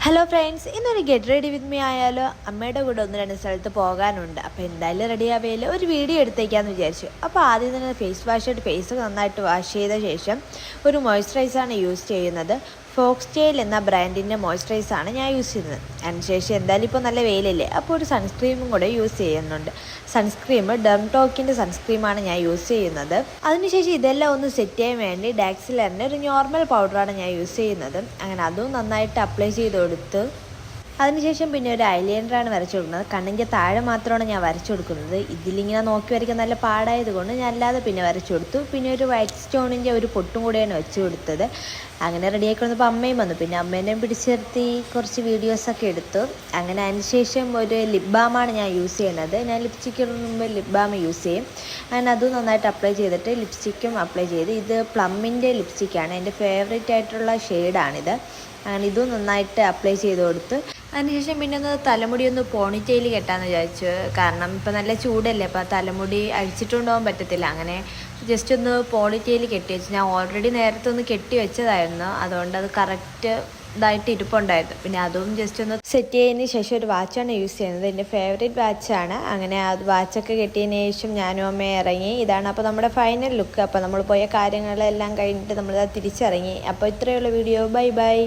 Hello friends, ഇന്നൊരു get ready with me ആയാലോ? അമ്മയുടെ കൂടെ ഒന്ന് രണ്ട് സ്ഥലത്ത് പോകാനുണ്ട്. അപ്പോൾ എന്തായാലും റെഡി ആവേല ഒരു വീഡിയോ എടുത്തേക്കാന്ന് വിചാരിച്ചു. അപ്പോൾ ആദ്യം തന്നെ ഫേസ് വാഷ് ആയിട്ട് ഫേസ് നന്നായിട്ട് വാഷ് ചെയ്ത ശേഷം ഒരു മോയ്സ്ചറൈസറാണ് യൂസ് ചെയ്യുന്നത്. ഫോക്സ്റ്റെയിൽ എന്ന ബ്രാൻഡിൻ്റെ മോയ്സ്ചറൈസറാണ് ഞാൻ യൂസ് ചെയ്യുന്നത്. അതിനുശേഷം എന്തായാലും ഇപ്പോൾ നല്ല വെയിലല്ലേ, അപ്പോൾ ഒരു സൺസ്ക്രീമും കൂടെ യൂസ് ചെയ്യുന്നുണ്ട്. സൺസ്ക്രീം ഡെർമടോക്കിൻ്റെ സൺസ്ക്രീമാണ് ഞാൻ യൂസ് ചെയ്യുന്നത്. അതിനുശേഷം ഇതെല്ലാം ഒന്ന് സെറ്റ് ചെയ്യാൻ വേണ്ടി ഡാക്സിലറിൻ്റെ ഒരു നോർമൽ പൗഡറാണ് ഞാൻ യൂസ് ചെയ്യുന്നത്. അങ്ങനെ അതും നന്നായിട്ട് അപ്ലൈ ചെയ്ത് കൊടുത്ത് അതിനുശേഷം പിന്നെ ഒരു ഐലൈനറാണ് വരച്ചു കൊടുക്കുന്നത്. കണ്ണിൻ്റെ താഴെ മാത്രമാണ് ഞാൻ വരച്ചു കൊടുക്കുന്നത്. ഇതിലിങ്ങനെ നോക്കി വരയ്ക്കാൻ നല്ല പാടായത് കൊണ്ട് ഞാൻ അല്ലാതെ പിന്നെ വരച്ചു കൊടുത്തു. പിന്നെ ഒരു വൈറ്റ് സ്റ്റോണിൻ്റെ ഒരു പൊട്ടും കൂടെയാണ് വെച്ച് കൊടുത്തത്. അങ്ങനെ റെഡിയാക്കി വന്നപ്പോൾ അമ്മയും വന്നു. പിന്നെ അമ്മേനെയും പിടിച്ചു നിർത്തി കുറച്ച് വീഡിയോസൊക്കെ എടുത്തു. അങ്ങനെ അതിനുശേഷം ഒരു ലിപ് ബാമാണ് ഞാൻ യൂസ് ചെയ്യുന്നത്. ഞാൻ ലിപ്സ്റ്റിക്കിന് മുമ്പ് ലിപ് ബാം യൂസ് ചെയ്യും. അങ്ങനെ അതും നന്നായിട്ട് അപ്ലൈ ചെയ്തിട്ട് ലിപ്സ്റ്റിക്കും അപ്ലൈ ചെയ്ത്. ഇത് പ്ലമ്മിൻ്റെ ലിപ്സ്റ്റിക്കാണ്, എൻ്റെ ഫേവറേറ്റ് ആയിട്ടുള്ള ഷെയ്ഡാണിത്. അങ്ങനെ ഇതും നന്നായിട്ട് അപ്ലൈ ചെയ്ത് കൊടുത്ത് അതിനുശേഷം പിന്നെ ഒന്ന് തലമുടി ഒന്ന് പോണിറ്റെയിൽ കെട്ടാമെന്ന് വിചാരിച്ചു. കാരണം ഇപ്പോൾ നല്ല ചൂടല്ലേ, അപ്പോൾ തലമുടി അഴിച്ചിട്ടുണ്ടാകാൻ പറ്റത്തില്ല. അങ്ങനെ ജസ്റ്റ് ഒന്ന് പോണിറ്റെയിൽ കെട്ടി വെച്ചു. ഞാൻ ഓൾറെഡി നേരത്തെ ഒന്ന് കെട്ടി വെച്ചതായിരുന്നു, അതുകൊണ്ട് അത് കറക്റ്റ് ഇതായിട്ട് ഇരിപ്പുണ്ടായിരുന്നു. പിന്നെ അതും ജസ്റ്റ് ഒന്ന് സെറ്റ് ചെയ്തതിന് ശേഷം ഒരു വാച്ചാണ് യൂസ് ചെയ്യുന്നത്. എൻ്റെ ഫേവറേറ്റ് വാച്ചാണ്. അങ്ങനെ അത് വാച്ചൊക്കെ കെട്ടിയതിന് ശേഷം ഞാനും അമ്മയും ഇറങ്ങി. ഇതാണ് അപ്പോൾ നമ്മുടെ ഫൈനൽ ലുക്ക്. അപ്പോൾ നമ്മൾ പോയ കാര്യങ്ങളെല്ലാം കഴിഞ്ഞിട്ട് നമ്മൾ തിരിച്ചിറങ്ങി. അപ്പോൾ ഇത്രയുള്ള വീഡിയോ. Bye bye.